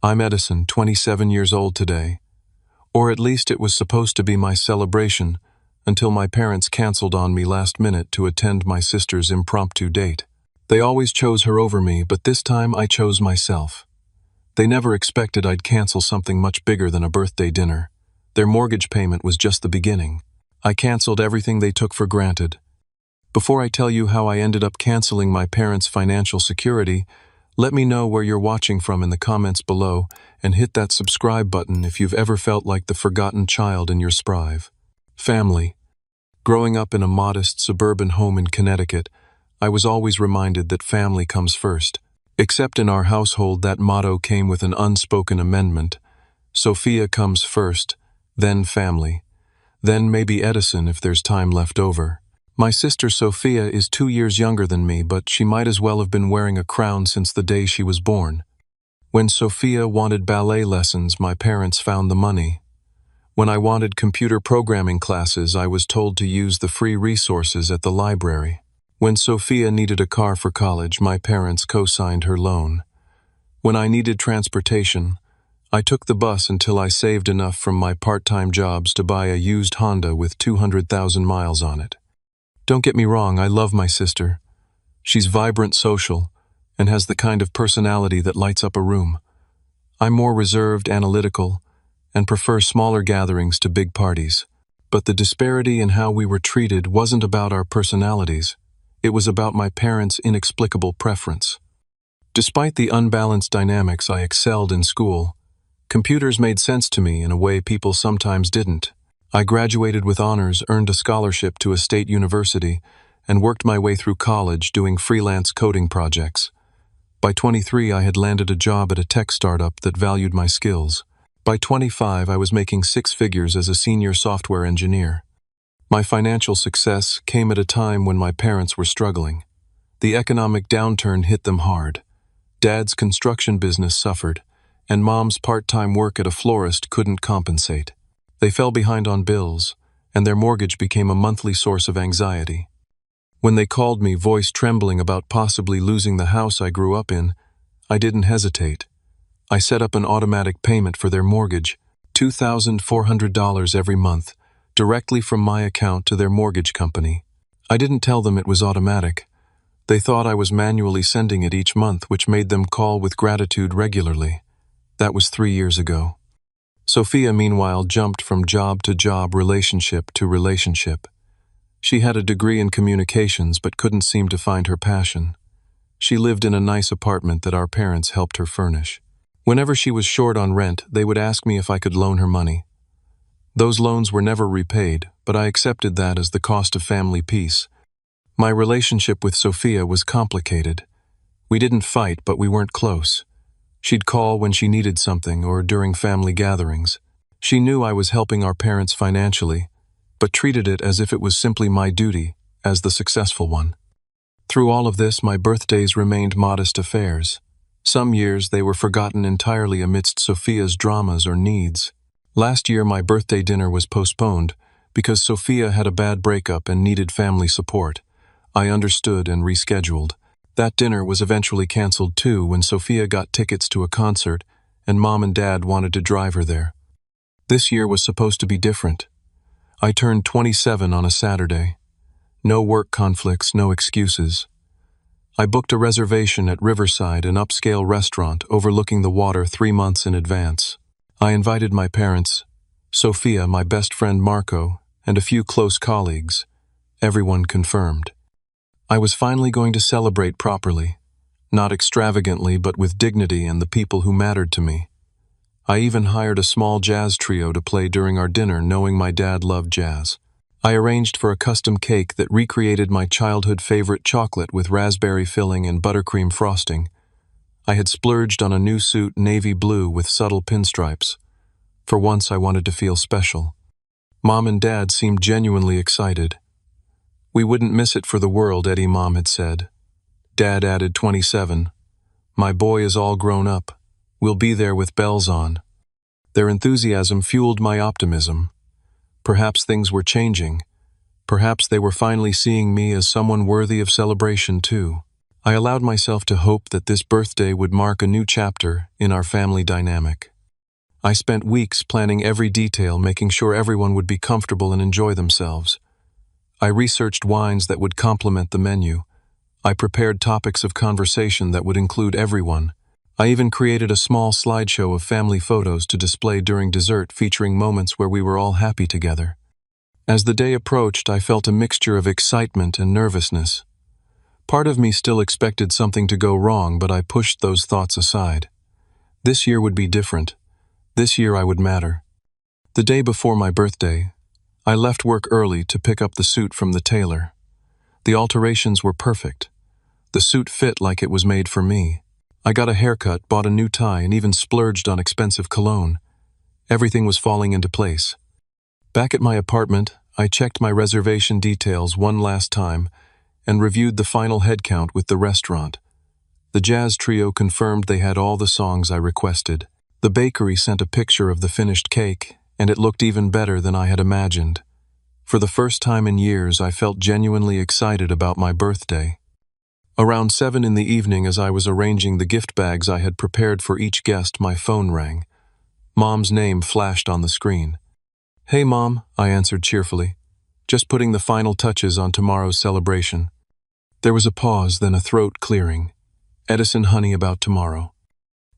I'm Edison, 27 years old today. Or at least it was supposed to be my celebration until my parents canceled on me last minute to attend my sister's impromptu date. They always chose her over me, but this time I chose myself. They never expected I'd cancel something much bigger than a birthday dinner. Their mortgage payment was just the beginning. I canceled everything they took for granted. Before I tell you how I ended up canceling my parents' financial security, let me know where you're watching from in the comments below, and hit that subscribe button if you've ever felt like the forgotten child in your sprive. Family. Growing up in a modest suburban home in Connecticut, I was always reminded that family comes first. Except in our household, that motto came with an unspoken amendment. Sophia comes first, then family. Then maybe Edison if there's time left over. My sister Sophia is 2 years younger than me, but she might as well have been wearing a crown since the day she was born. When Sophia wanted ballet lessons, my parents found the money. When I wanted computer programming classes, I was told to use the free resources at the library. When Sophia needed a car for college, my parents co-signed her loan. When I needed transportation, I took the bus until I saved enough from my part-time jobs to buy a used Honda with 200,000 miles on it. Don't get me wrong, I love my sister. She's vibrant, social, and has the kind of personality that lights up a room. I'm more reserved, analytical, and prefer smaller gatherings to big parties. But the disparity in how we were treated wasn't about our personalities. It was about my parents' inexplicable preference. Despite the unbalanced dynamics, I excelled in school. Computers made sense to me in a way people sometimes didn't. I graduated with honors, earned a scholarship to a state university, and worked my way through college doing freelance coding projects. By 23, I had landed a job at a tech startup that valued my skills. By 25, I was making 6 figures as a senior software engineer. My financial success came at a time when my parents were struggling. The economic downturn hit them hard. Dad's construction business suffered, and Mom's part-time work at a florist couldn't compensate. They fell behind on bills, and their mortgage became a monthly source of anxiety. When they called me, voice trembling about possibly losing the house I grew up in, I didn't hesitate. I set up an automatic payment for their mortgage, $2,400 every month, directly from my account to their mortgage company. I didn't tell them it was automatic. They thought I was manually sending it each month, which made them call with gratitude regularly. That was 3 years ago. Sophia, meanwhile, jumped from job to job, relationship to relationship. She had a degree in communications but couldn't seem to find her passion. She lived in a nice apartment that our parents helped her furnish. Whenever she was short on rent, they would ask me if I could loan her money. Those loans were never repaid, but I accepted that as the cost of family peace. My relationship with Sophia was complicated. We didn't fight, but we weren't close. She'd call when she needed something or during family gatherings. She knew I was helping our parents financially, but treated it as if it was simply my duty, as the successful one. Through all of this, my birthdays remained modest affairs. Some years they were forgotten entirely amidst Sophia's dramas or needs. Last year my birthday dinner was postponed because Sophia had a bad breakup and needed family support. I understood and rescheduled. That dinner was eventually canceled too when Sophia got tickets to a concert and Mom and Dad wanted to drive her there. This year was supposed to be different. I turned 27 on a Saturday. No work conflicts, no excuses. I booked a reservation at Riverside, an upscale restaurant overlooking the water 3 months in advance. I invited my parents, Sophia, my best friend Marco, and a few close colleagues. Everyone confirmed. I was finally going to celebrate properly, not extravagantly but with dignity and the people who mattered to me. I even hired a small jazz trio to play during our dinner, knowing my dad loved jazz. I arranged for a custom cake that recreated my childhood favorite chocolate with raspberry filling and buttercream frosting. I had splurged on a new suit, navy blue with subtle pinstripes. For once I wanted to feel special. Mom and Dad seemed genuinely excited. "We wouldn't miss it for the world," Eddie Mom had said. Dad added, 27. "My boy is all grown up. We'll be there with bells on." Their enthusiasm fueled my optimism. Perhaps things were changing. Perhaps they were finally seeing me as someone worthy of celebration too. I allowed myself to hope that this birthday would mark a new chapter in our family dynamic. I spent weeks planning every detail, making sure everyone would be comfortable and enjoy themselves. I researched wines that would complement the menu. I prepared topics of conversation that would include everyone. I even created a small slideshow of family photos to display during dessert, featuring moments where we were all happy together. As the day approached, I felt a mixture of excitement and nervousness. Part of me still expected something to go wrong, but I pushed those thoughts aside. This year would be different. This year I would matter. The day before my birthday, I left work early to pick up the suit from the tailor. The alterations were perfect. The suit fit like it was made for me. I got a haircut, bought a new tie, and even splurged on expensive cologne. Everything was falling into place. Back at my apartment, I checked my reservation details one last time and reviewed the final head count with the restaurant. The jazz trio confirmed they had all the songs I requested. The bakery sent a picture of the finished cake, and it looked even better than I had imagined. For the first time in years, I felt genuinely excited about my birthday. Around 7 in the evening, as I was arranging the gift bags I had prepared for each guest, my phone rang. Mom's name flashed on the screen. "Hey, Mom," I answered cheerfully. "Just putting the final touches on tomorrow's celebration." There was a pause, then a throat clearing. "Edison, honey, about tomorrow."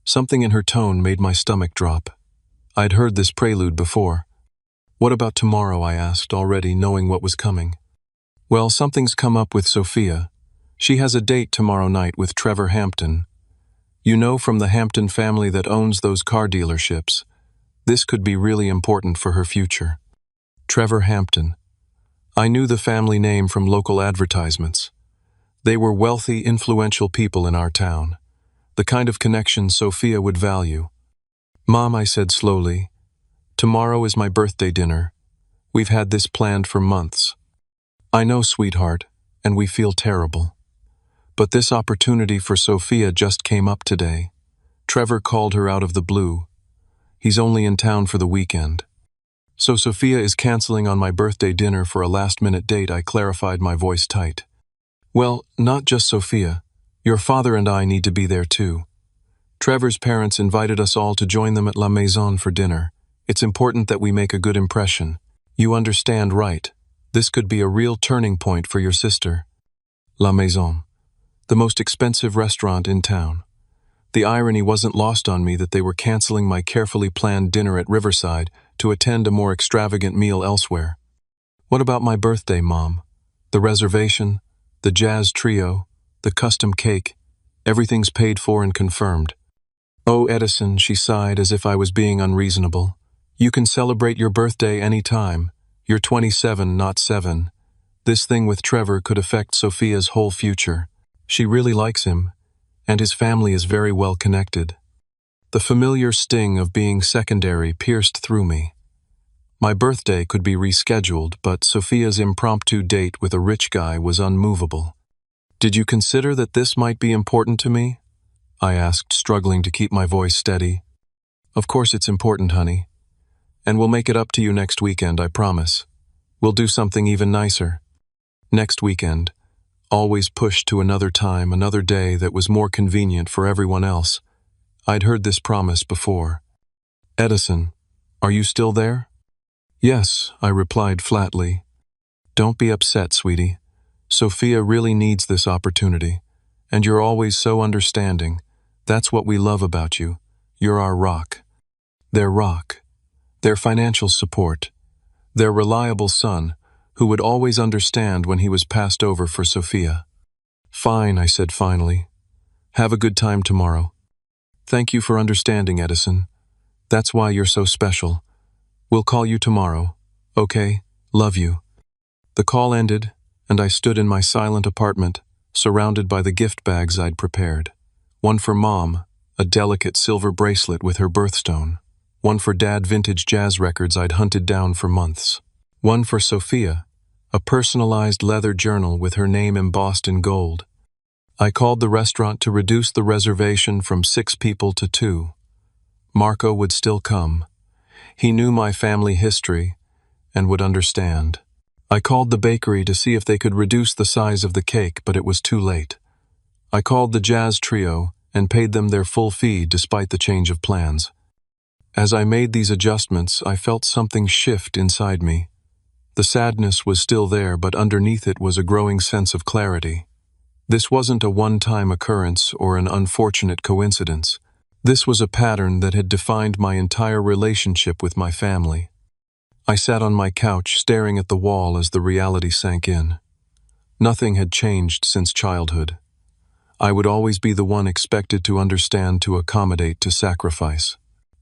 Something in her tone made my stomach drop. I'd heard this prelude before. "What about tomorrow?" I asked, already knowing what was coming. "Well, something's come up with Sophia. She has a date tomorrow night with Trevor Hampton. You know, from the Hampton family that owns those car dealerships. This could be really important for her future." Trevor Hampton. I knew the family name from local advertisements. They were wealthy, influential people in our town. The kind of connection Sophia would value. "Mom," I said slowly, "tomorrow is my birthday dinner. We've had this planned for months." "I know, sweetheart, and we feel terrible. But this opportunity for Sophia just came up today. Trevor called her out of the blue. He's only in town for the weekend. So Sophia is canceling on my birthday dinner for a last-minute date," I clarified, my voice tight. "Well, not just Sophia. Your father and I need to be there too. Trevor's parents invited us all to join them at La Maison for dinner. It's important that we make a good impression. You understand, right? This could be a real turning point for your sister." La Maison, the most expensive restaurant in town. The irony wasn't lost on me that they were canceling my carefully planned dinner at Riverside to attend a more extravagant meal elsewhere. "What about my birthday, Mom? The reservation, the jazz trio, the custom cake, everything's paid for and confirmed." "Oh, Edison," she sighed as if I was being unreasonable. "You can celebrate your birthday any time. You're 27, not 7. This thing with Trevor could affect Sophia's whole future. She really likes him, and his family is very well connected." The familiar sting of being secondary pierced through me. My birthday could be rescheduled, but Sophia's impromptu date with a rich guy was unmovable. "Did you consider that this might be important to me?" I asked, struggling to keep my voice steady. "Of course it's important, honey. And we'll make it up to you next weekend, I promise. We'll do something even nicer." Next weekend. Always pushed to another time, another day that was more convenient for everyone else. I'd heard this promise before. "Edison, are you still there?" "Yes," I replied flatly. "Don't be upset, sweetie. Sophia really needs this opportunity. And you're always so understanding. That's what we love about you. You're our rock." Their rock. Their financial support. Their reliable son, who would always understand when he was passed over for Sophia. "Fine," I said finally. "Have a good time tomorrow." "Thank you for understanding, Edison. That's why you're so special. We'll call you tomorrow. Okay? Love you." The call ended, and I stood in my silent apartment, surrounded by the gift bags I'd prepared. One for Mom, a delicate silver bracelet with her birthstone. One for Dad, vintage jazz records I'd hunted down for months. One for Sophia, a personalized leather journal with her name embossed in gold. I called the restaurant to reduce the reservation from 6 people to 2. Marco would still come. He knew my family history and would understand. I called the bakery to see if they could reduce the size of the cake, but it was too late. I called the jazz trio and paid them their full fee despite the change of plans. As I made these adjustments, I felt something shift inside me. The sadness was still there, but underneath it was a growing sense of clarity. This wasn't a one-time occurrence or an unfortunate coincidence. This was a pattern that had defined my entire relationship with my family. I sat on my couch, staring at the wall as the reality sank in. Nothing had changed since childhood. I would always be the one expected to understand, to accommodate, to sacrifice.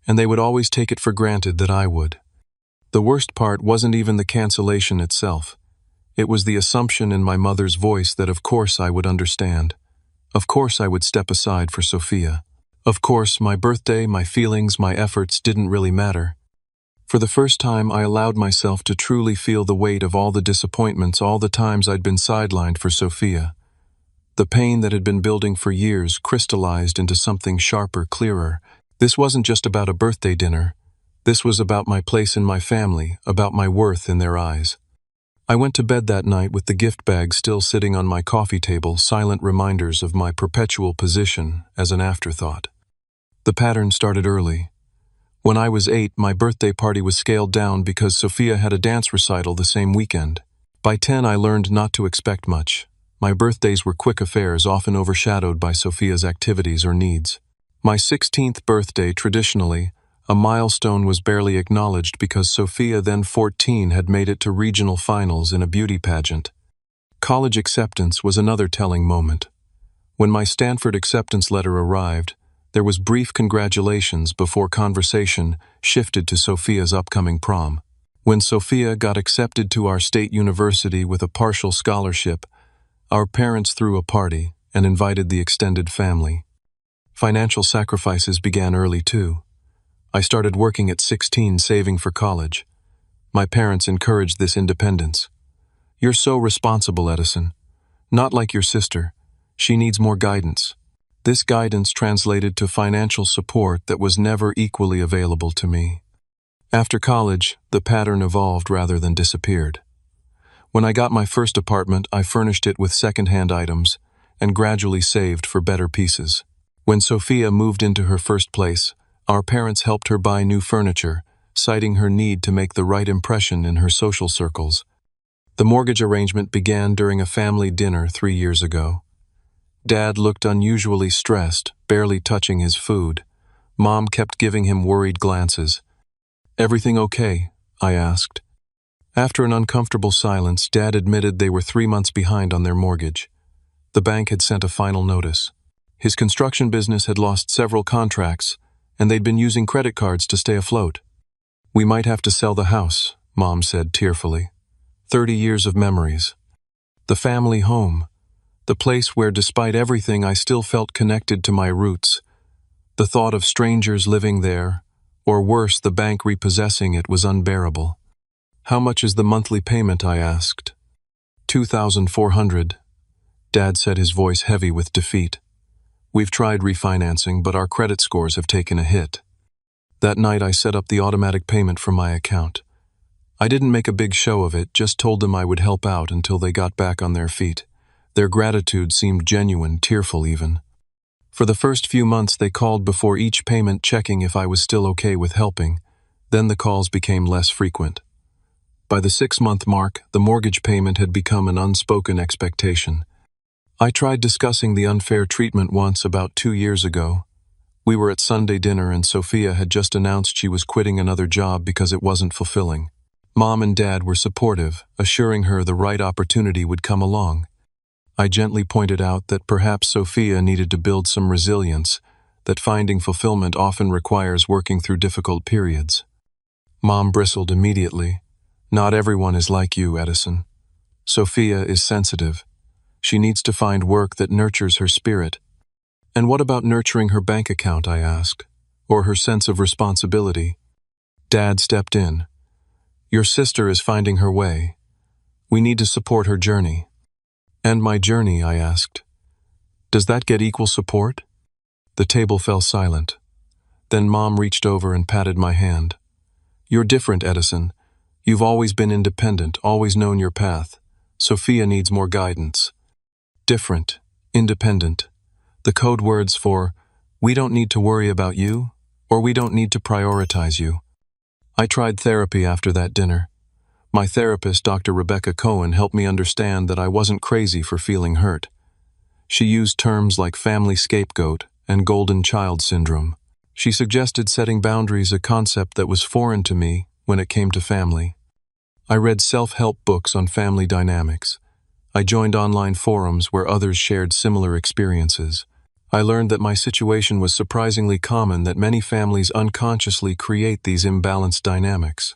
And they would always take it for granted that I would. The worst part wasn't even the cancellation itself. It was the assumption in my mother's voice that of course I would understand. Of course I would step aside for Sophia. Of course my birthday, my feelings, my efforts didn't really matter. For the first time I allowed myself to truly feel the weight of all the disappointments, all the times I'd been sidelined for Sophia. The pain that had been building for years crystallized into something sharper, clearer. This wasn't just about a birthday dinner. This was about my place in my family, about my worth in their eyes. I went to bed that night with the gift bag still sitting on my coffee table, silent reminders of my perpetual position as an afterthought. The pattern started early. When I was 8, my birthday party was scaled down because Sophia had a dance recital the same weekend. By 10, I learned not to expect much. My birthdays were quick affairs, often overshadowed by Sophia's activities or needs. My 16th birthday, traditionally, a milestone, was barely acknowledged because Sophia, then 14, had made it to regional finals in a beauty pageant. College acceptance was another telling moment. When my Stanford acceptance letter arrived, there was brief congratulations before conversation shifted to Sophia's upcoming prom. When Sophia got accepted to our state university with a partial scholarship, our parents threw a party and invited the extended family. Financial sacrifices began early too. I started working at 16, saving for college. My parents encouraged this independence. "You're so responsible, Edison. Not like your sister. She needs more guidance." This guidance translated to financial support that was never equally available to me. After college, the pattern evolved rather than disappeared. When I got my first apartment, I furnished it with second-hand items and gradually saved for better pieces. When Sophia moved into her first place, our parents helped her buy new furniture, citing her need to make the right impression in her social circles. The mortgage arrangement began during a family dinner 3 years ago. Dad looked unusually stressed, barely touching his food. Mom kept giving him worried glances. "Everything okay?" I asked. After an uncomfortable silence, Dad admitted they were 3 months behind on their mortgage. The bank had sent a final notice. His construction business had lost several contracts, and they'd been using credit cards to stay afloat. "We might have to sell the house," Mom said tearfully. 30 years of memories. The family home. The place where, despite everything, I still felt connected to my roots. The thought of strangers living there, or worse, the bank repossessing it, was unbearable. "How much is the monthly payment?" I asked. $2,400. Dad said, his voice heavy with defeat. "We've tried refinancing, but our credit scores have taken a hit." That night I set up the automatic payment from my account. I didn't make a big show of it, just told them I would help out until they got back on their feet. Their gratitude seemed genuine, tearful even. For the first few months they called before each payment, checking if I was still okay with helping. Then the calls became less frequent. By the 6-month mark, the mortgage payment had become an unspoken expectation. I tried discussing the unfair treatment once about 2 years ago. We were at Sunday dinner and Sophia had just announced she was quitting another job because it wasn't fulfilling. Mom and Dad were supportive, assuring her the right opportunity would come along. I gently pointed out that perhaps Sophia needed to build some resilience, that finding fulfillment often requires working through difficult periods. Mom bristled immediately. "Not everyone is like you, Edison. Sophia is sensitive. She needs to find work that nurtures her spirit." "And what about nurturing her bank account?" I asked. "Or her sense of responsibility?" Dad stepped in. "Your sister is finding her way. We need to support her journey." "And my journey?" I asked. "Does that get equal support?" The table fell silent. Then Mom reached over and patted my hand. "You're different, Edison. You've always been independent, always known your path. Sophia needs more guidance." Different, independent. the code words for, "We don't need to worry about you," or "We don't need to prioritize you." I tried therapy after that dinner. My therapist, Dr. Rebecca Cohen, helped me understand that I wasn't crazy for feeling hurt. She used terms like family scapegoat and golden child syndrome. She suggested setting boundaries, a concept that was foreign to me when it came to family. I read self-help books on family dynamics. I joined online forums where others shared similar experiences. I learned that my situation was surprisingly common, that many families unconsciously create these imbalanced dynamics.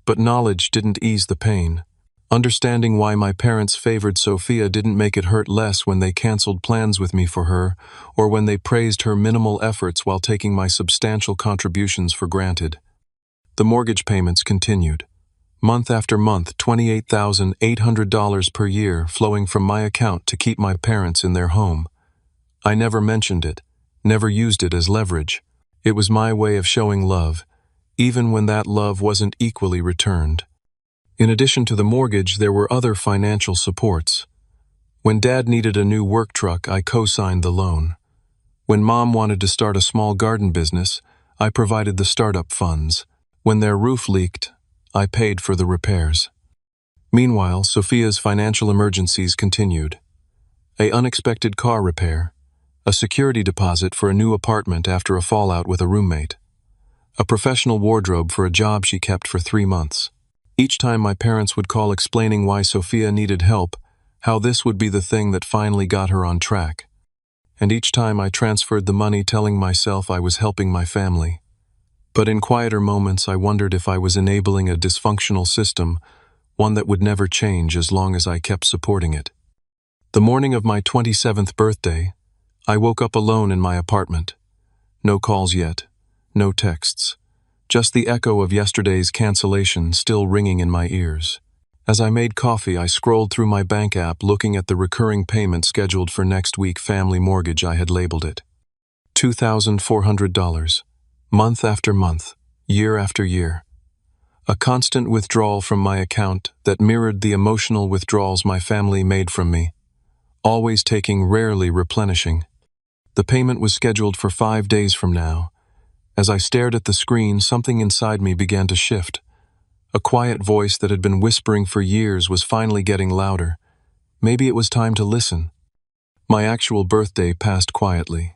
But knowledge didn't ease the pain. Understanding why my parents favored Sophia didn't make it hurt less when they canceled plans with me for her, or when they praised her minimal efforts while taking my substantial contributions for granted. The mortgage payments continued. Month after month, $28,800 per year flowing from my account to keep my parents in their home. I never mentioned it, never used it as leverage. It was my way of showing love, even when that love wasn't equally returned. In addition to the mortgage, there were other financial supports. When Dad needed a new work truck, I co-signed the loan. When Mom wanted to start a small garden business, I provided the startup funds. When their roof leaked, I paid for the repairs. Meanwhile, Sophia's financial emergencies continued. An unexpected car repair, a security deposit for a new apartment after a fallout with a roommate, a professional wardrobe for a job she kept for 3 months. Each time my parents would call explaining why Sophia needed help, how this would be the thing that finally got her on track. And each time I transferred the money, telling myself I was helping my family. But in quieter moments, I wondered if I was enabling a dysfunctional system, one that would never change as long as I kept supporting it. The morning of my 27th birthday, I woke up alone in my apartment. No calls yet, no texts. Just the echo of yesterday's cancellation still ringing in my ears. As I made coffee, I scrolled through my bank app, looking at the recurring payment scheduled for next week. Family mortgage, I had labeled it. $2,400. Month after month, year after year. A constant withdrawal from my account that mirrored the emotional withdrawals my family made from me. Always taking, rarely replenishing. The payment was scheduled for 5 days from now. As I stared at the screen, something inside me began to shift. A quiet voice that had been whispering for years was finally getting louder. Maybe it was time to listen. My actual birthday passed quietly.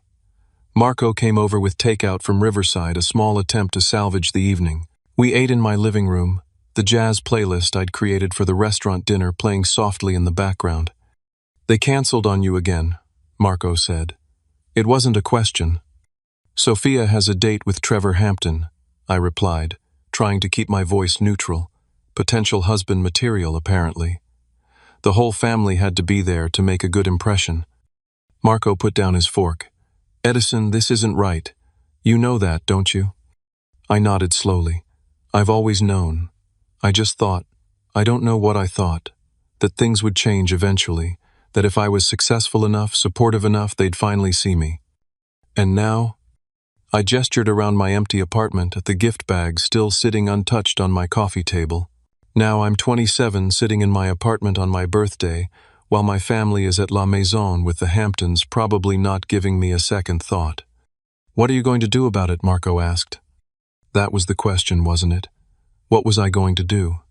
Marco came over with takeout from Riverside, a small attempt to salvage the evening. We ate in my living room, the jazz playlist I'd created for the restaurant dinner playing softly in the background. "They canceled on you again," Marco said. It wasn't a question. "Sophia has a date with Trevor Hampton," I replied, trying to keep my voice neutral. Potential husband material, apparently. The whole family had to be there to make a good impression. Marco put down his fork. "Edison, this isn't right. You know that, don't you?" I nodded slowly. "I've always known. I just thought, I don't know what I thought, that things would change eventually, that if I was successful enough, supportive enough, they'd finally see me. And now?" I gestured around my empty apartment at the gift bags still sitting untouched on my coffee table. Now I'm 27, sitting in my apartment on my birthday, while my family is at La Maison with the Hamptons, probably not giving me a second thought. "What are you going to do about it?" Marco asked. That was the question, wasn't it? What was I going to do?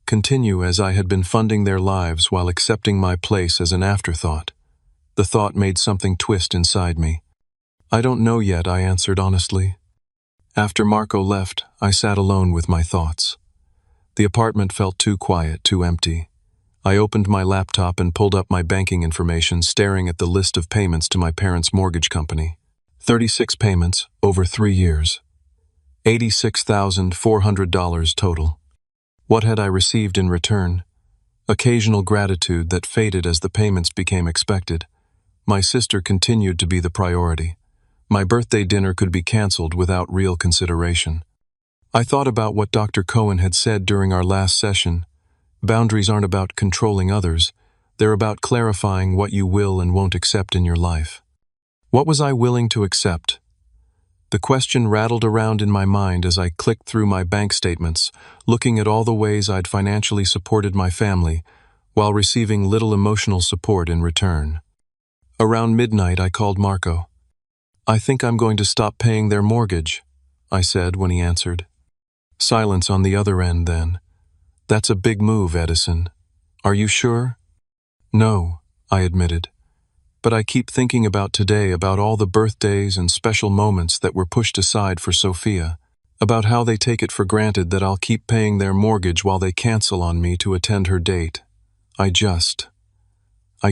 Continue as I had been funding their lives while accepting my place as an afterthought? The thought made something twist inside me. "I don't know yet," I answered honestly. After Marco left, I sat alone with my thoughts. The apartment felt too quiet, too empty. I opened my laptop and pulled up my banking information, staring at the list of payments to my parents' mortgage company. 36 payments over 3 years. $86,400 total. What had I received in return? Occasional gratitude that faded as the payments became expected. My sister continued to be the priority. My birthday dinner could be canceled without real consideration. I thought about what Dr. Cohen had said during our last session. Boundaries aren't about controlling others. They're about clarifying what you will and won't accept in your life. What was I willing to accept? The question rattled around in my mind as I clicked through my bank statements, looking at all the ways I'd financially supported my family while receiving little emotional support in return. Around midnight, I called Marco. "I think I'm going to stop paying their mortgage," I said when he answered. Silence on the other end then. "That's a big move, Edison. Are you sure?" "No," I admitted. "But I keep thinking about today, about all the birthdays and special moments that were pushed aside for Sophia, about how they take it for granted that I'll keep paying their mortgage while they cancel on me to attend her date. I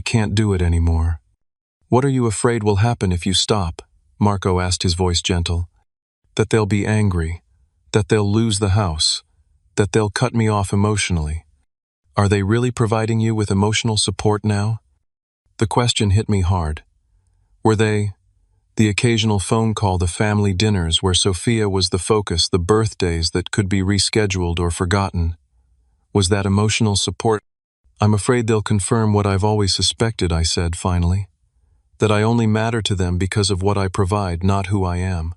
can't do it anymore." "What are you afraid will happen if you stop?" Marco asked, his voice gentle. "That they'll be angry, that they'll lose the house, that they'll cut me off emotionally. Are they really providing you with emotional support now?" The question hit me hard. Were they? The occasional phone call, the family dinners where Sophia was the focus, the birthdays that could be rescheduled or forgotten. Was that emotional support? "I'm afraid they'll confirm what I've always suspected," I said finally. "That I only matter to them because of what I provide, not who I am.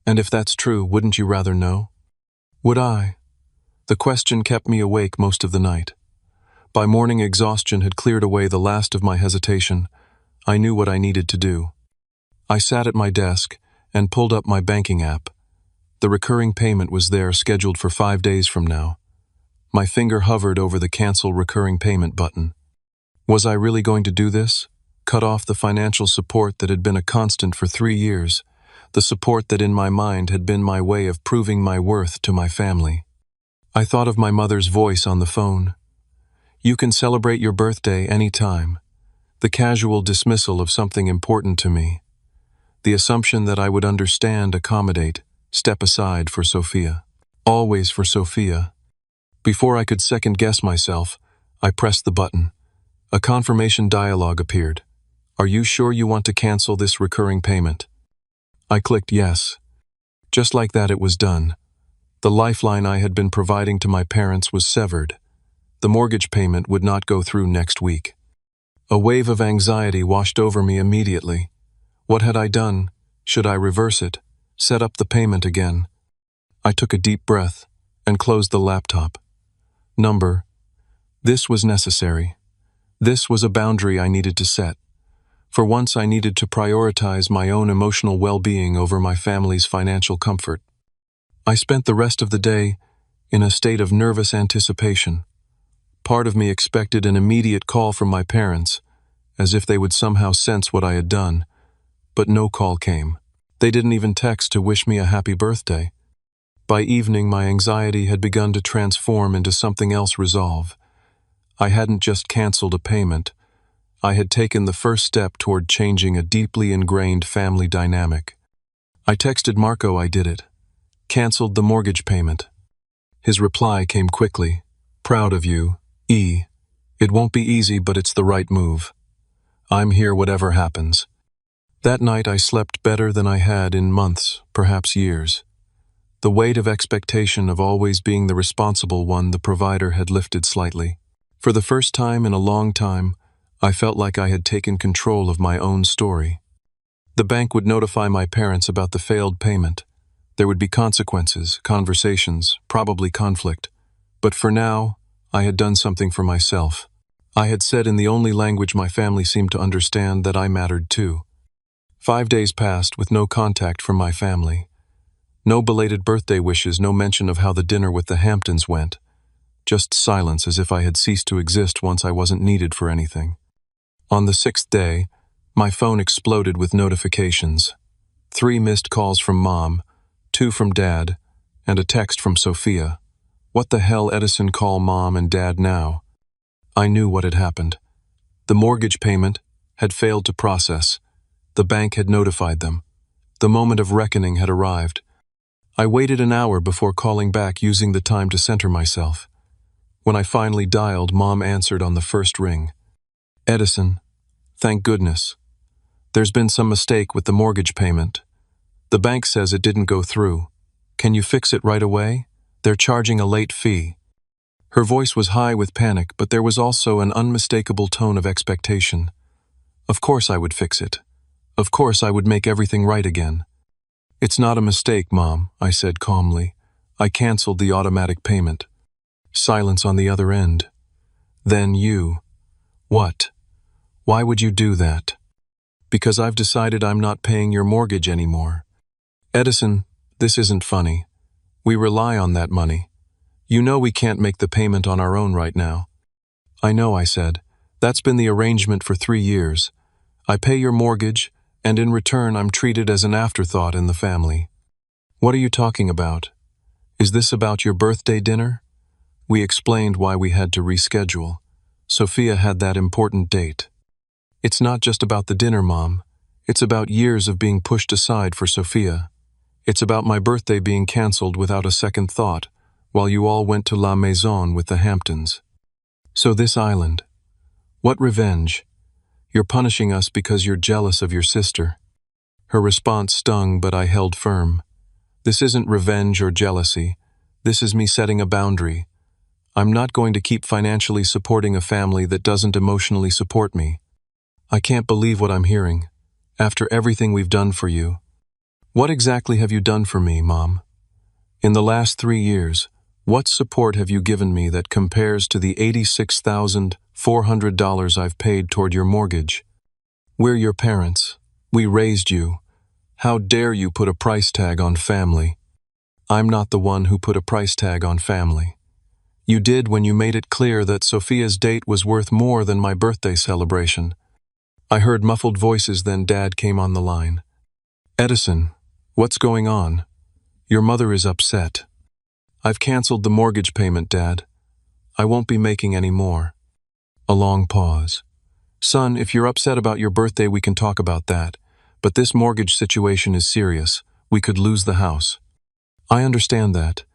And if that's true, wouldn't you rather know?" Would I? The question kept me awake most of the night. By morning, exhaustion had cleared away the last of my hesitation. I knew what I needed to do. I sat at my desk and pulled up my banking app. The recurring payment was there, scheduled for 5 days from now. My finger hovered over the Cancel Recurring Payment button. Was I really going to do this? Cut off the financial support that had been a constant for 3 years, the support that in my mind had been my way of proving my worth to my family. I thought of my mother's voice on the phone. "You can celebrate your birthday any time." The casual dismissal of something important to me. The assumption that I would understand, accommodate, step aside for Sophia. Always for Sophia. Before I could second-guess myself, I pressed the button. A confirmation dialogue appeared. "Are you sure you want to cancel this recurring payment?" I clicked yes. Just like that, it was done. The lifeline I had been providing to my parents was severed. The mortgage payment would not go through next week. A wave of anxiety washed over me immediately. What had I done? Should I reverse it? Set up the payment again? I took a deep breath and closed the laptop. This was necessary. This was a boundary I needed to set. For once, I needed to prioritize my own emotional well-being over my family's financial comfort. I spent the rest of the day in a state of nervous anticipation. Part of me expected an immediate call from my parents, as if they would somehow sense what I had done, but no call came. They didn't even text to wish me a happy birthday. By evening, my anxiety had begun to transform into something else: resolve. I hadn't just canceled a payment. I had taken the first step toward changing a deeply ingrained family dynamic. I texted Marco I did it. Canceled the mortgage payment. His reply came quickly. "Proud of you, E. It won't be easy, but it's the right move. I'm here whatever happens." That night I slept better than I had in months, perhaps years. The weight of expectation of always being the responsible one, the provider, had lifted slightly. For the first time in a long time, I felt like I had taken control of my own story. The bank would notify my parents about the failed payment. There would be consequences, conversations, probably conflict. But for now, I had done something for myself. I had said in the only language my family seemed to understand that I mattered too. 5 days passed with no contact from my family. No belated birthday wishes, no mention of how the dinner with the Hamptons went. Just silence, as if I had ceased to exist once I wasn't needed for anything. On the 6th day, my phone exploded with notifications. 3 missed calls from Mom, 2 from Dad, and a text from Sophia. What the hell, Edison? Call Mom and Dad now. I knew what had happened. The mortgage payment had failed to process. The bank had notified them. The moment of reckoning had arrived. I waited an hour before calling back, using the time to center myself. When I finally dialed, Mom answered on the first ring. "Edison, thank goodness. There's been some mistake with the mortgage payment. The bank says it didn't go through. Can you fix it right away? They're charging a late fee." Her voice was high with panic, but there was also an unmistakable tone of expectation. Of course I would fix it. Of course I would make everything right again. "It's not a mistake, Mom," I said calmly. "I canceled the automatic payment." Silence on the other end. Then you. "What? Why would you do that?" Because I've decided I'm not paying your mortgage anymore. Edison, this isn't funny. We rely on that money. You know we can't make the payment on our own right now. I know, I said. That's been the arrangement for 3 years. I pay your mortgage, and in return I'm treated as an afterthought in the family. What are you talking about? Is this about your birthday dinner? We explained why we had to reschedule. Sophia had that important date. It's not just about the dinner, Mom. It's about years of being pushed aside for Sophia. It's about my birthday being canceled without a second thought, while you all went to La Maison with the Hamptons. So this island. What revenge? You're punishing us because you're jealous of your sister. Her response stung, but I held firm. This isn't revenge or jealousy. This is me setting a boundary. I'm not going to keep financially supporting a family that doesn't emotionally support me. I can't believe what I'm hearing. After everything we've done for you. What exactly have you done for me, Mom? In the last 3 years, what support have you given me that compares to the $86,400 I've paid toward your mortgage? We're your parents. We raised you. How dare you put a price tag on family? I'm not the one who put a price tag on family. You did when you made it clear that Sophia's date was worth more than my birthday celebration. I heard muffled voices, then Dad came on the line. Edison, what's going on? Your mother is upset. I've canceled the mortgage payment, Dad. I won't be making any more. A long pause. Son, if you're upset about your birthday, we can talk about that. But this mortgage situation is serious. We could lose the house. I understand that.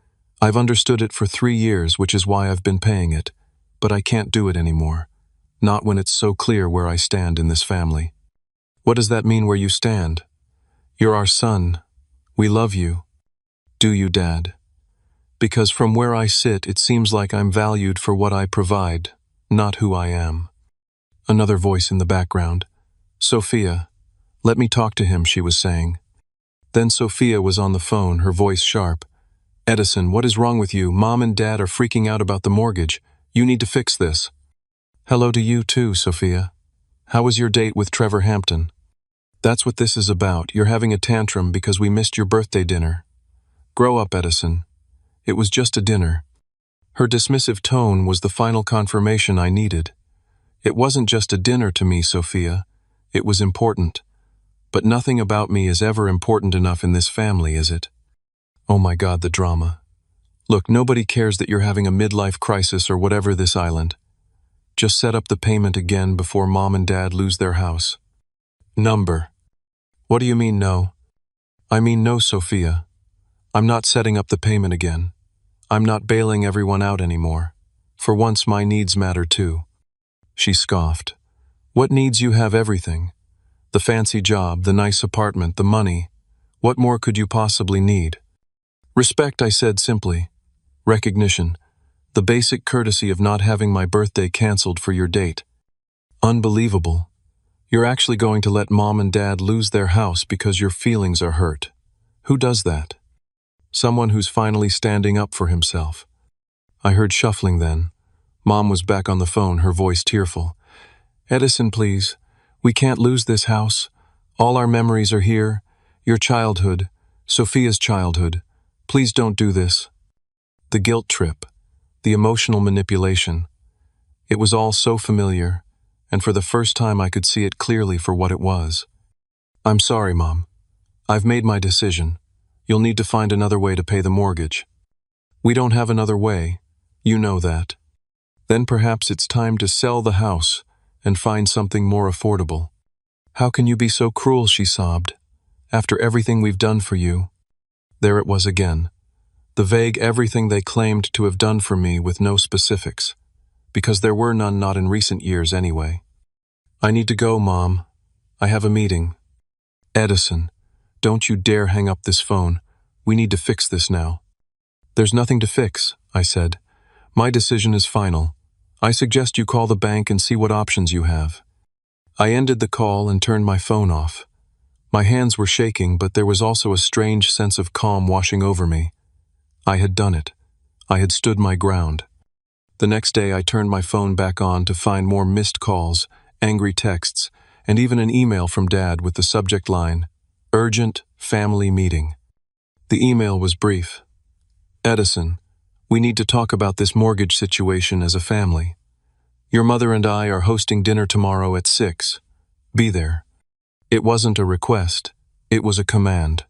I've understood it for 3 years, which is why I've been paying it. But I can't do it anymore. Not when it's so clear where I stand in this family. What does that mean, where you stand? You're our son. We love you. Do you, Dad? Because from where I sit, it seems like I'm valued for what I provide, not who I am. Another voice in the background. Sophia, let me talk to him, she was saying. Then Sophia was on the phone, her voice sharp. Edison, what is wrong with you? Mom and Dad are freaking out about the mortgage. You need to fix this. Hello to you too, Sophia. How was your date with Trevor Hampton? That's what this is about. You're having a tantrum because we missed your birthday dinner. Grow up, Edison. It was just a dinner. Her dismissive tone was the final confirmation I needed. It wasn't just a dinner to me, Sophia. It was important. But nothing about me is ever important enough in this family, is it? Oh my God, the drama. Look, nobody cares that you're having a midlife crisis or whatever this island. Just set up the payment again before Mom and Dad lose their house. Number. What do you mean no? I mean no, Sophia. I'm not setting up the payment again. I'm not bailing everyone out anymore. For once, my needs matter too. She scoffed. What needs? You have everything. The fancy job, the nice apartment, the money. What more could you possibly need? Respect, I said simply. Recognition. The basic courtesy of not having my birthday canceled for your date. Unbelievable. You're actually going to let Mom and Dad lose their house because your feelings are hurt. Who does that? Someone who's finally standing up for himself. I heard shuffling then. Mom was back on the phone, her voice tearful. Edison, please. We can't lose this house. All our memories are here. Your childhood. Sophia's childhood. Please don't do this. The guilt trip. The emotional manipulation. It was all so familiar, and for the first time I could see it clearly for what it was. I'm sorry, Mom. I've made my decision. You'll need to find another way to pay the mortgage. We don't have another way. You know that. Then perhaps it's time to sell the house and find something more affordable. How can you be so cruel, she sobbed. After everything we've done for you. There it was again. The vague everything they claimed to have done for me with no specifics. Because there were none, not in recent years anyway. I need to go, Mom. I have a meeting. Edison, don't you dare hang up this phone. We need to fix this now. There's nothing to fix, I said. My decision is final. I suggest you call the bank and see what options you have. I ended the call and turned my phone off. My hands were shaking, but there was also a strange sense of calm washing over me. I had done it. I had stood my ground. The next day I turned my phone back on to find more missed calls, angry texts, and even an email from Dad with the subject line, "Urgent Family Meeting." The email was brief. "Edison, we need to talk about this mortgage situation as a family. Your mother and I are hosting dinner tomorrow at 6. Be there." It wasn't a request, it was a command.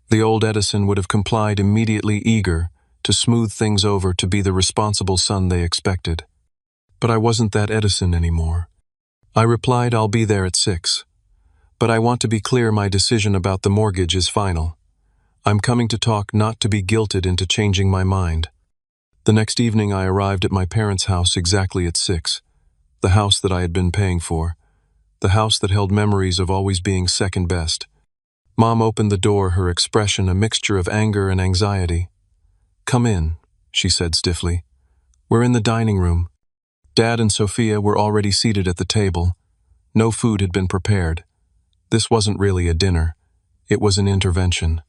The old Edison would have complied immediately, eager to smooth things over, to be the responsible son they expected. But I wasn't that Edison anymore. I replied, "I'll be there at 6. But I want to be clear, my decision about the mortgage is final. I'm coming to talk, not to be guilted into changing my mind." The next evening I arrived at my parents' house exactly at 6, the house that I had been paying for, the house that held memories of always being second best. Mom opened the door, her expression a mixture of anger and anxiety. "Come in," she said stiffly. "We're in the dining room." Dad and Sophia were already seated at the table. No food had been prepared. This wasn't really a dinner. It was an intervention.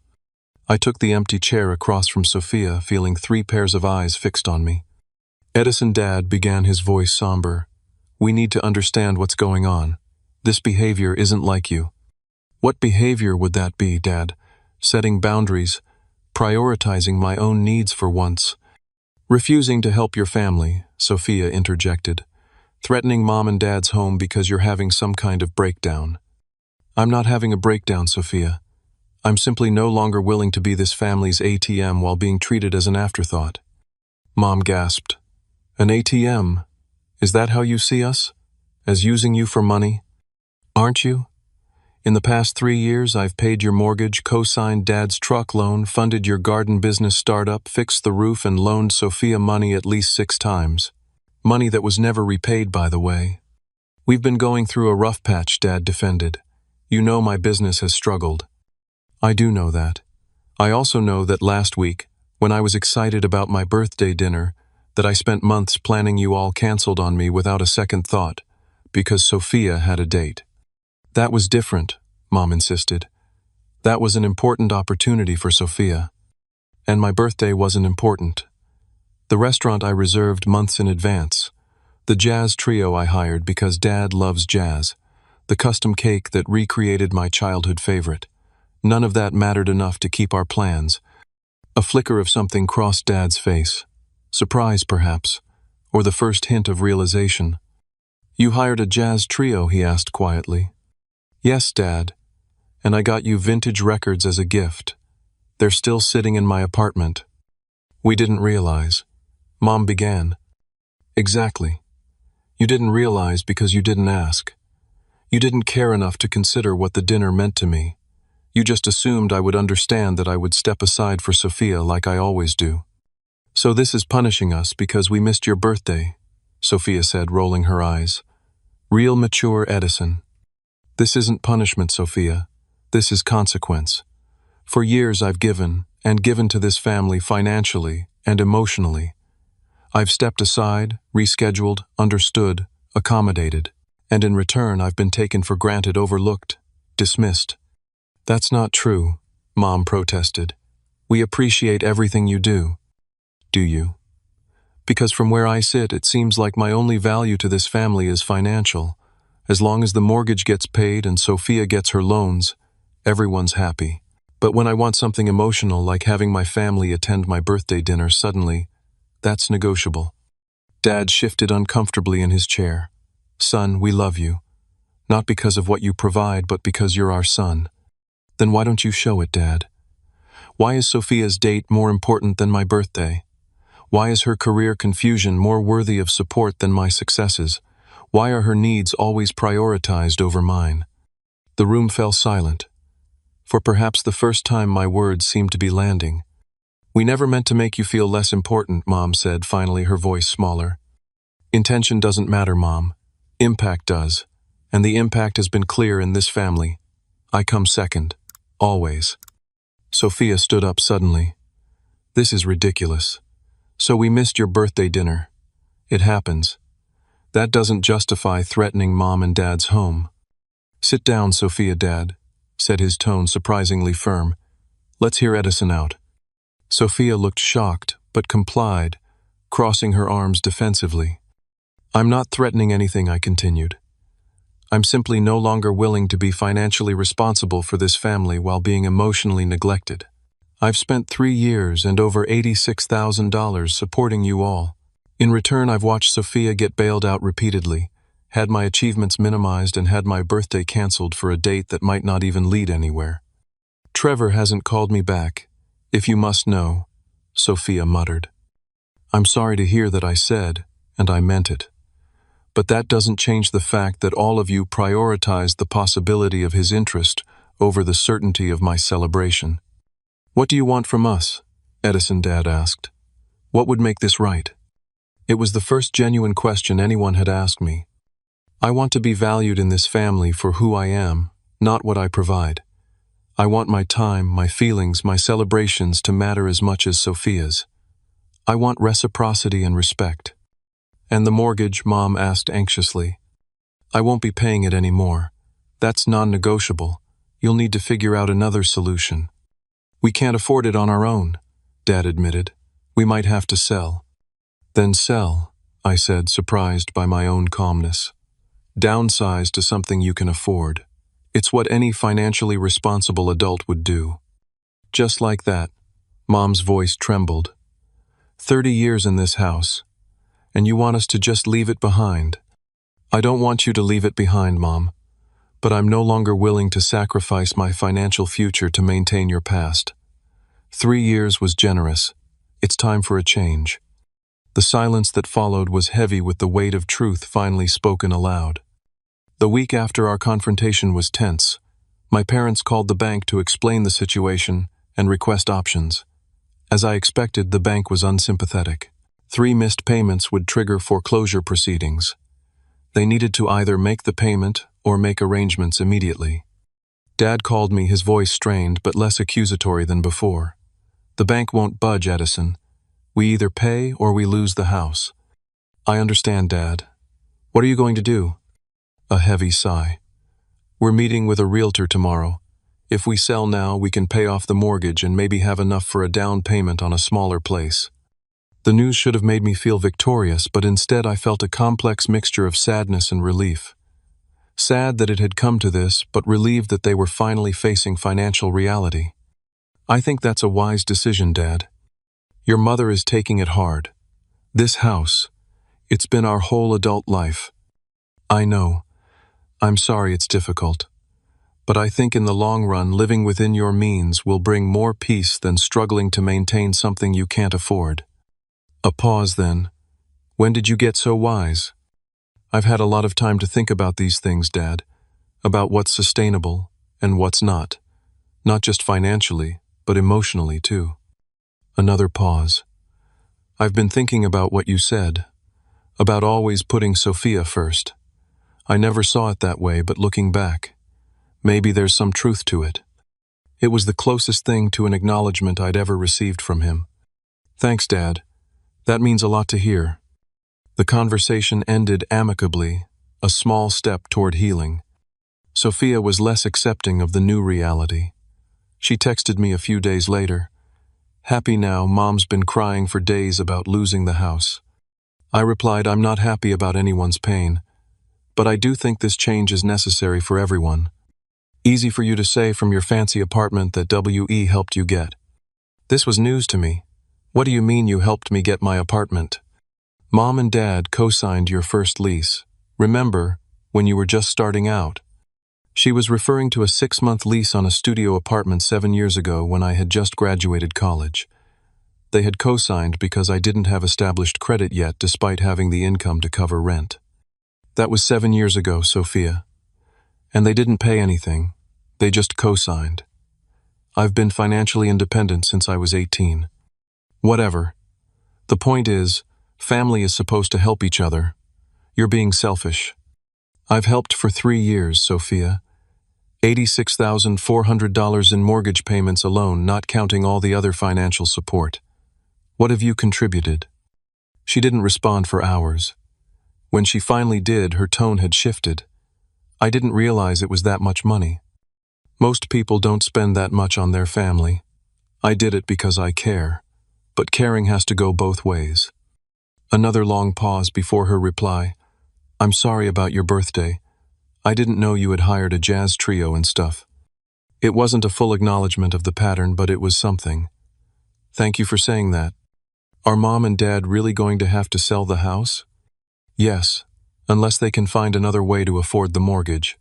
I took the empty chair across from Sophia, feeling 3 pairs of eyes fixed on me. "Edison," Dad began, his voice somber, "we need to understand what's going on. This behavior isn't like you." "What behavior would that be, Dad?" "Setting boundaries, prioritizing my own needs for once." "Refusing to help your family," Sophia interjected. "Threatening Mom and Dad's home because you're having some kind of breakdown." "I'm not having a breakdown, Sophia. I'm simply no longer willing to be this family's ATM while being treated as an afterthought." Mom gasped. "An ATM? Is that how you see us? As using you for money? Aren't you? In the past 3 years, I've paid your mortgage, co-signed Dad's truck loan, funded your garden business startup, fixed the roof, and loaned Sophia money at least 6 times. Money that was never repaid, by the way. We've been going through a rough patch," Dad defended. "You know my business has struggled." "I do know that. I also know that last week, when I was excited about my birthday dinner, that I spent months planning, you all canceled on me without a second thought, because Sophia had a date." "That was different," Mom insisted. "That was an important opportunity for Sophia. And my birthday wasn't important. The restaurant I reserved months in advance. The jazz trio I hired because Dad loves jazz. The custom cake that recreated my childhood favorite. None of that mattered enough to keep our plans." A flicker of something crossed Dad's face. Surprise, perhaps, or the first hint of realization. "You hired a jazz trio?" he asked quietly. "Yes, Dad. And I got you vintage records as a gift. They're still sitting in my apartment." "We didn't realize," Mom began. "Exactly. You didn't realize because you didn't ask. You didn't care enough to consider what the dinner meant to me. You just assumed I would understand, that I would step aside for Sophia like I always do. So this is punishing us because we missed your birthday," Sophia said, rolling her eyes. Real mature Edison. "This isn't punishment, Sophia. This is consequence. For years I've given, and given to this family financially and emotionally. I've stepped aside, rescheduled, understood, accommodated, and in return I've been taken for granted, overlooked, dismissed." "That's not true," Mom protested. "We appreciate everything you do." "Do you?" "Because from where I sit, it seems like my only value to this family is financial. As long as the mortgage gets paid and Sophia gets her loans, everyone's happy. But when I want something emotional, like having my family attend my birthday dinner, suddenly, that's negotiable." Dad shifted uncomfortably in his chair. "Son, we love you. Not because of what you provide, but because you're our son." "Then why don't you show it, Dad? Why is Sophia's date more important than my birthday? Why is her career confusion more worthy of support than my successes? Why are her needs always prioritized over mine?" The room fell silent. For perhaps the first time, my words seemed to be landing. "We never meant to make you feel less important," Mom said, finally, her voice smaller. "Intention doesn't matter, Mom. Impact does. And the impact has been clear in this family. I come second. Always." Sophia stood up suddenly. "This is ridiculous. So we missed your birthday dinner. It happens. That doesn't justify threatening Mom and Dad's home." "Sit down, Sophia," Dad said, his tone surprisingly firm. "Let's hear Edison out." Sophia looked shocked, but complied, crossing her arms defensively. "I'm not threatening anything," I continued. I'm simply no longer willing to be financially responsible for this family while being emotionally neglected. I've spent 3 years and over $86,000 supporting you all. In return, I've watched Sophia get bailed out repeatedly, had my achievements minimized, and had my birthday canceled for a date that might not even lead anywhere. Trevor hasn't called me back, if you must know, Sophia muttered. I'm sorry to hear that I said, and I meant it. But that doesn't change the fact that all of you prioritized the possibility of his interest over the certainty of my celebration. What do you want from us? Edison Dad asked. What would make this right? It was the first genuine question anyone had asked me. I want to be valued in this family for who I am, not what I provide. I want my time, my feelings, my celebrations to matter as much as Sophia's. I want reciprocity and respect. And the mortgage, Mom asked anxiously. I won't be paying it anymore. That's non-negotiable. You'll need to figure out another solution. We can't afford it on our own, Dad admitted. We might have to sell. Then sell, I said, surprised by my own calmness. Downsize to something you can afford. It's what any financially responsible adult would do. Just like that, Mom's voice trembled. 30 years in this house, and you want us to just leave it behind. I don't want you to leave it behind, Mom, but I'm no longer willing to sacrifice my financial future to maintain your past. 3 years was generous. It's time for a change. The silence that followed was heavy with the weight of truth finally spoken aloud. The week after our confrontation was tense. My parents called the bank to explain the situation and request options. As I expected, the bank was unsympathetic. 3 missed payments would trigger foreclosure proceedings. They needed to either make the payment or make arrangements immediately. Dad called me, his voice strained but less accusatory than before. The bank won't budge, Edison. We either pay or we lose the house. I understand, Dad. What are you going to do? A heavy sigh. We're meeting with a realtor tomorrow. If we sell now, we can pay off the mortgage and maybe have enough for a down payment on a smaller place. The news should have made me feel victorious, but instead I felt a complex mixture of sadness and relief. Sad that it had come to this, but relieved that they were finally facing financial reality. I think that's a wise decision, Dad. Your mother is taking it hard. This house, it's been our whole adult life. I know. I'm sorry it's difficult. But I think in the long run, living within your means will bring more peace than struggling to maintain something you can't afford. A pause then. When did you get so wise? I've had a lot of time to think about these things, Dad. About what's sustainable and what's not. Not just financially, but emotionally too. Another pause. I've been thinking about what you said. About always putting Sophia first. I never saw it that way, but looking back, maybe there's some truth to it. It was the closest thing to an acknowledgement I'd ever received from him. Thanks, Dad. That means a lot to hear. The conversation ended amicably, a small step toward healing. Sophia was less accepting of the new reality. She texted me a few days later. Happy now, Mom's been crying for days about losing the house. I replied, I'm not happy about anyone's pain, but I do think this change is necessary for everyone. Easy for you to say from your fancy apartment that WE helped you get. This was news to me. What do you mean you helped me get my apartment? Mom and Dad co-signed your first lease. Remember, when you were just starting out? She was referring to a 6-month lease on a studio apartment 7 years ago when I had just graduated college. They had co-signed because I didn't have established credit yet despite having the income to cover rent. That was 7 years ago, Sophia. And they didn't pay anything. They just co-signed. I've been financially independent since I was 18. Whatever. The point is, family is supposed to help each other. You're being selfish. I've helped for 3 years, Sophia. $86,400 in mortgage payments alone, not counting all the other financial support. What have you contributed? She didn't respond for hours. When she finally did, her tone had shifted. I didn't realize it was that much money. Most people don't spend that much on their family. I did it because I care. But caring has to go both ways. Another long pause before her reply. I'm sorry about your birthday. I didn't know you had hired a jazz trio and stuff. It wasn't a full acknowledgement of the pattern, but it was something. Thank you for saying that. Are Mom and Dad really going to have to sell the house? Yes, unless they can find another way to afford the mortgage.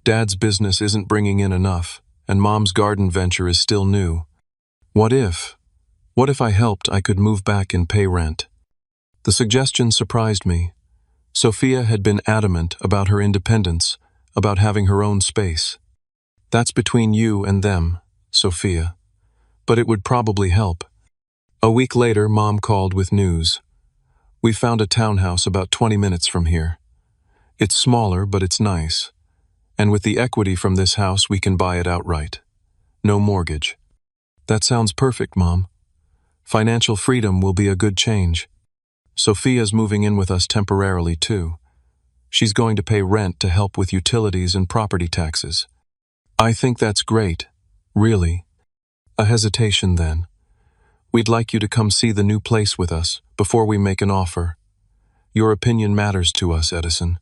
Dad's business isn't bringing in enough, and Mom's garden venture is still new. What if? What if I helped, I could move back and pay rent? The suggestion surprised me. Sophia had been adamant about her independence, about having her own space. That's between you and them, Sophia. But it would probably help. A week later, Mom called with news. We found a townhouse about 20 minutes from here. It's smaller, but it's nice. And with the equity from this house, we can buy it outright. No mortgage. That sounds perfect, Mom. Financial freedom will be a good change. Sophia's moving in with us temporarily, too. She's going to pay rent to help with utilities and property taxes. I think that's great. Really. A hesitation, then. We'd like you to come see the new place with us before we make an offer. Your opinion matters to us, Edison.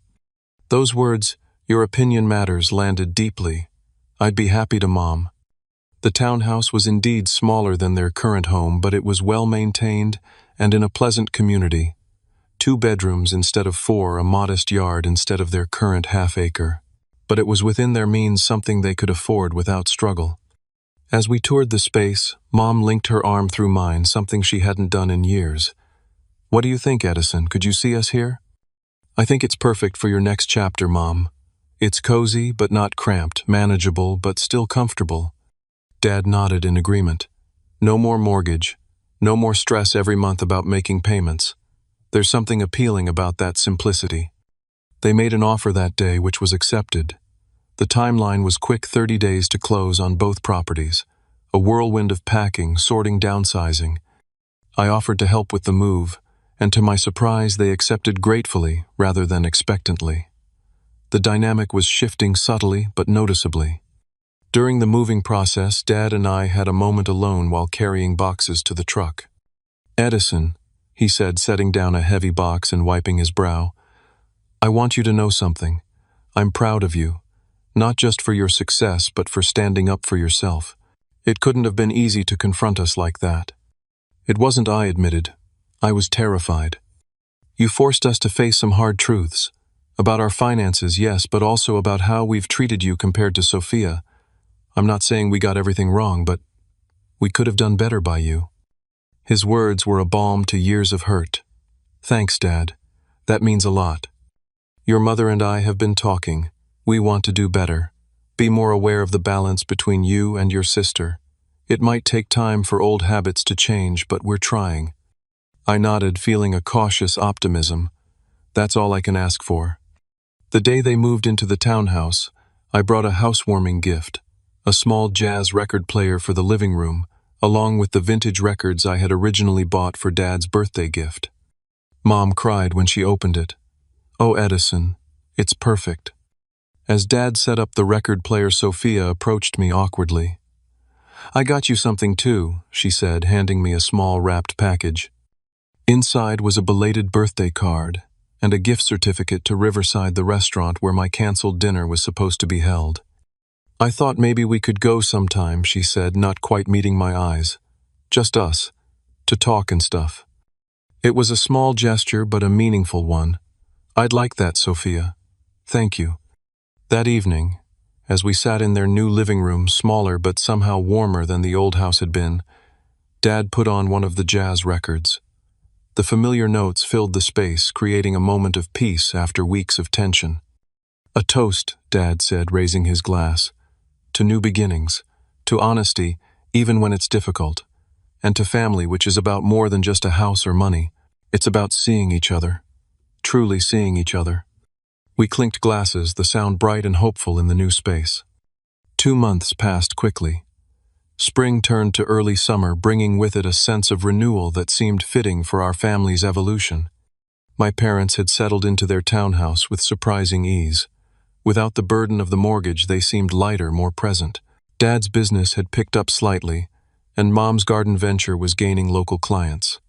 Those words, your opinion matters, landed deeply. I'd be happy to, Mom. The townhouse was indeed smaller than their current home, but it was well maintained and in a pleasant community. 2 bedrooms instead of 4, a modest yard instead of their current half-acre. But it was within their means, something they could afford without struggle. As we toured the space, Mom linked her arm through mine, something she hadn't done in years. What do you think, Edison? Could you see us here? I think it's perfect for your next chapter, Mom. It's cozy but not cramped, manageable but still comfortable. Dad nodded in agreement. No more mortgage. No more stress every month about making payments. There's something appealing about that simplicity. They made an offer that day, which was accepted. The timeline was quick, 30 days to close on both properties. A whirlwind of packing, sorting, downsizing. I offered to help with the move, and to my surprise they accepted gratefully rather than expectantly. The dynamic was shifting subtly but noticeably. During the moving process, Dad and I had a moment alone while carrying boxes to the truck. Edison, he said, setting down a heavy box and wiping his brow, I want you to know something. I'm proud of you. Not just for your success, but for standing up for yourself. It couldn't have been easy to confront us like that. It wasn't, I admitted. I was terrified. You forced us to face some hard truths. About our finances, yes, but also about how we've treated you compared to Sophia. I'm not saying we got everything wrong, but we could have done better by you. His words were a balm to years of hurt. Thanks, Dad. That means a lot. Your mother and I have been talking. We want to do better. Be more aware of the balance between you and your sister. It might take time for old habits to change, but we're trying. I nodded, feeling a cautious optimism. That's all I can ask for. The day they moved into the townhouse, I brought a housewarming gift, a small jazz record player for the living room, along with the vintage records I had originally bought for Dad's birthday gift. Mom cried when she opened it. Oh, Edison, it's perfect. As Dad set up the record player, Sophia approached me awkwardly. I got you something too, she said, handing me a small wrapped package. Inside was a belated birthday card and a gift certificate to Riverside, the restaurant where my canceled dinner was supposed to be held. I thought maybe we could go sometime, she said, not quite meeting my eyes. Just us, to talk and stuff. It was a small gesture, but a meaningful one. I'd like that, Sophia. Thank you. That evening, as we sat in their new living room, smaller but somehow warmer than the old house had been, Dad put on one of the jazz records. The familiar notes filled the space, creating a moment of peace after weeks of tension. A toast, Dad said, raising his glass. To new beginnings, to honesty, even when it's difficult, and to family, which is about more than just a house or money. It's about seeing each other, truly seeing each other. We clinked glasses, the sound bright and hopeful in the new space. 2 months passed quickly. Spring turned to early summer, bringing with it a sense of renewal that seemed fitting for our family's evolution. My parents had settled into their townhouse with surprising ease. Without the burden of the mortgage, they seemed lighter, more present. Dad's business had picked up slightly, and Mom's garden venture was gaining local clients.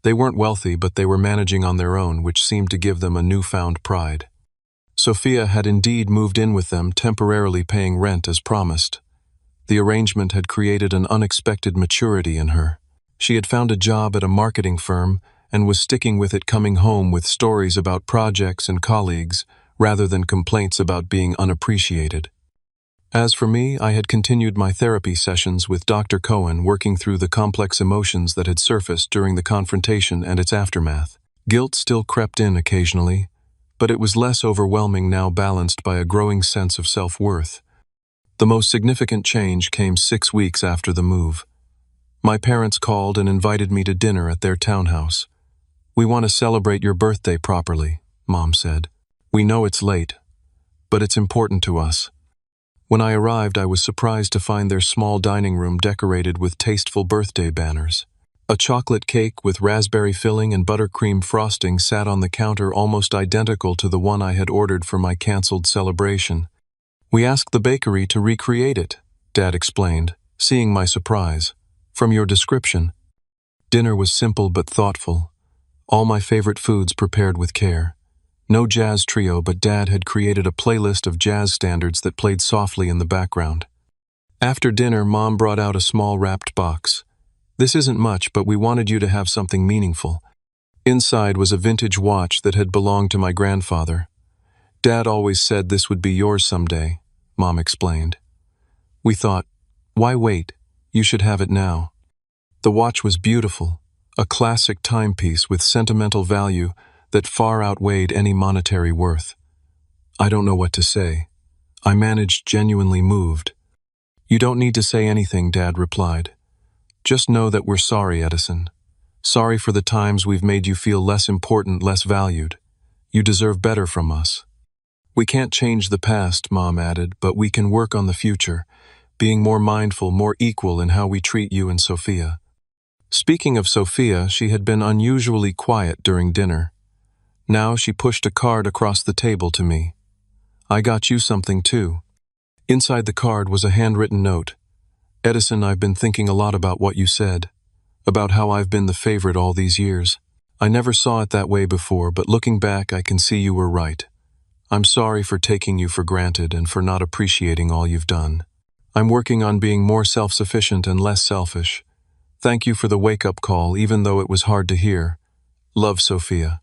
They weren't wealthy, but they were managing on their own, which seemed to give them a newfound pride. Sophia had indeed moved in with them, temporarily paying rent as promised. The arrangement had created an unexpected maturity in her. She had found a job at a marketing firm and was sticking with it, coming home with stories about projects and colleagues rather than complaints about being unappreciated. As for me, I had continued my therapy sessions with Dr. Cohen, working through the complex emotions that had surfaced during the confrontation and its aftermath. Guilt still crept in occasionally, but it was less overwhelming now, balanced by a growing sense of self-worth. The most significant change came 6 weeks after the move. My parents called and invited me to dinner at their townhouse. "We want to celebrate your birthday properly," Mom said. "We know it's late, but it's important to us." When I arrived, I was surprised to find their small dining room decorated with tasteful birthday banners. A chocolate cake with raspberry filling and buttercream frosting sat on the counter, almost identical to the one I had ordered for my canceled celebration. "We asked the bakery to recreate it," Dad explained, seeing my surprise. "From your description." Dinner was simple but thoughtful. All my favorite foods prepared with care. No jazz trio, but Dad had created a playlist of jazz standards that played softly in the background. After dinner, Mom brought out a small wrapped box. "This isn't much, but we wanted you to have something meaningful." Inside was a vintage watch that had belonged to my grandfather. "Dad always said this would be yours someday," Mom explained. We thought, "Why wait? You should have it now." The watch was beautiful, a classic timepiece with sentimental value that far outweighed any monetary worth. I don't know what to say. I managed, genuinely moved. "You don't need to say anything," Dad replied. "Just know that we're sorry, Edison. Sorry for the times we've made you feel less important, less valued. You deserve better from us." "We can't change the past," Mom added, "but we can work on the future, being more mindful, more equal in how we treat you and Sophia." Speaking of Sophia, she had been unusually quiet during dinner. Now she pushed a card across the table to me. "I got you something too." Inside the card was a handwritten note. "Edison, I've been thinking a lot about what you said, about how I've been the favorite all these years. I never saw it that way before, but looking back, I can see you were right. I'm sorry for taking you for granted and for not appreciating all you've done. I'm working on being more self-sufficient and less selfish. Thank you for the wake-up call, even though it was hard to hear. Love, Sophia."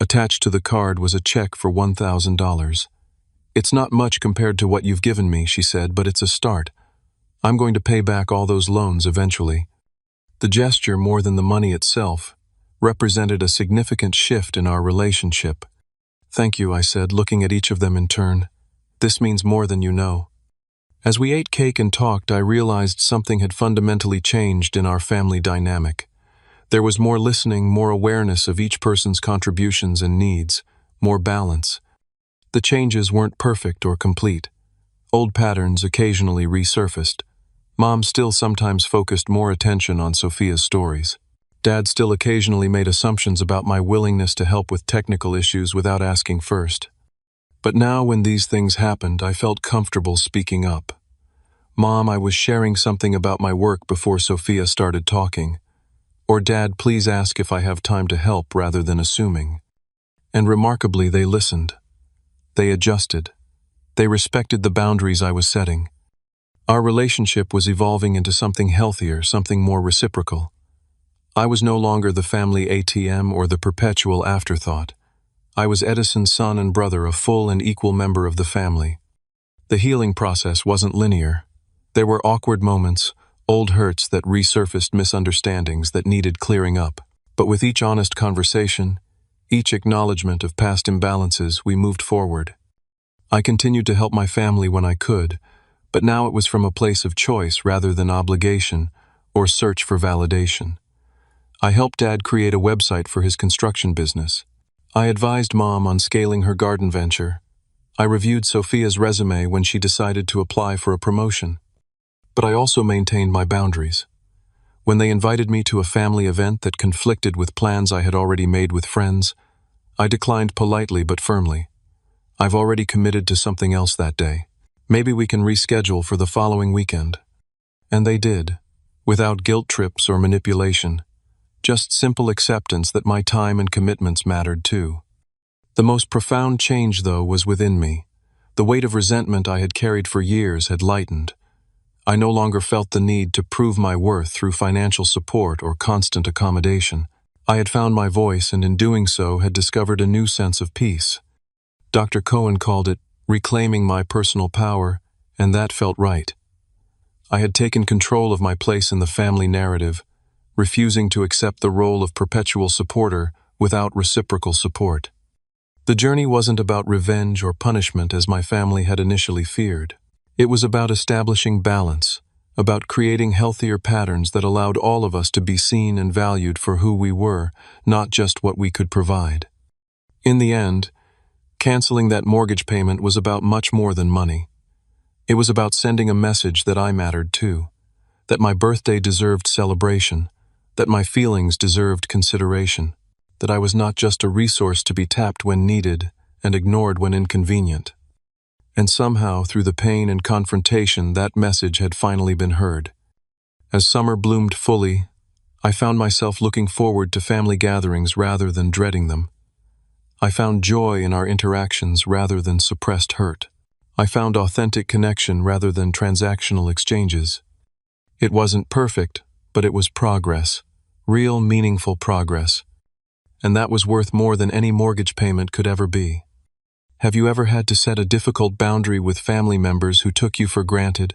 Attached to the card was a check for $1,000. "It's not much compared to what you've given me," she said, "but it's a start. I'm going to pay back all those loans eventually." The gesture, more than the money itself, represented a significant shift in our relationship. "Thank you," I said, looking at each of them in turn. "This means more than you know." As we ate cake and talked, I realized something had fundamentally changed in our family dynamic. There was more listening, more awareness of each person's contributions and needs, more balance. The changes weren't perfect or complete. Old patterns occasionally resurfaced. Mom still sometimes focused more attention on Sophia's stories. Dad still occasionally made assumptions about my willingness to help with technical issues without asking first. But now, when these things happened, I felt comfortable speaking up. "Mom, I was sharing something about my work before Sophia started talking." Or, "Dad, please ask if I have time to help," rather than assuming. And remarkably, they listened. They adjusted. They respected the boundaries I was setting. Our relationship was evolving into something healthier, something more reciprocal. I was no longer the family ATM or the perpetual afterthought. I was Edison's son and brother, a full and equal member of the family. The healing process wasn't linear. There were awkward moments, old hurts that resurfaced, misunderstandings that needed clearing up. But with each honest conversation, each acknowledgement of past imbalances, we moved forward. I continued to help my family when I could, but now it was from a place of choice rather than obligation or search for validation. I helped Dad create a website for his construction business. I advised Mom on scaling her garden venture. I reviewed Sophia's resume when she decided to apply for a promotion. But I also maintained my boundaries. When they invited me to a family event that conflicted with plans I had already made with friends, I declined politely but firmly. "I've already committed to something else that day. Maybe we can reschedule for the following weekend." And they did, without guilt trips or manipulation. Just simple acceptance that my time and commitments mattered too. The most profound change, though, was within me. The weight of resentment I had carried for years had lightened. I no longer felt the need to prove my worth through financial support or constant accommodation. I had found my voice, and in doing so had discovered a new sense of peace. Dr. Cohen called it reclaiming my personal power, and that felt right. I had taken control of my place in the family narrative, refusing to accept the role of perpetual supporter without reciprocal support. The journey wasn't about revenge or punishment as my family had initially feared. It was about establishing balance, about creating healthier patterns that allowed all of us to be seen and valued for who we were, not just what we could provide. In the end, canceling that mortgage payment was about much more than money. It was about sending a message that I mattered too, that my birthday deserved celebration, that my feelings deserved consideration, that I was not just a resource to be tapped when needed and ignored when inconvenient. And somehow, through the pain and confrontation, that message had finally been heard. As summer bloomed fully, I found myself looking forward to family gatherings rather than dreading them. I found joy in our interactions rather than suppressed hurt. I found authentic connection rather than transactional exchanges. It wasn't perfect, but it was progress, real, meaningful progress. And that was worth more than any mortgage payment could ever be. Have you ever had to set a difficult boundary with family members who took you for granted?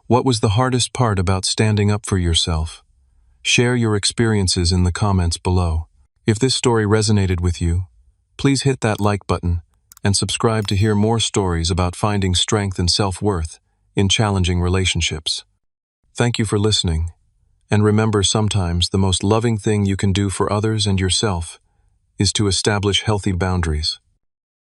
What was the hardest part about standing up for yourself? Share your experiences in the comments below. If this story resonated with you, please hit that like button and subscribe to hear more stories about finding strength and self-worth in challenging relationships. Thank you for listening, and remember, sometimes the most loving thing you can do for others and yourself is to establish healthy boundaries.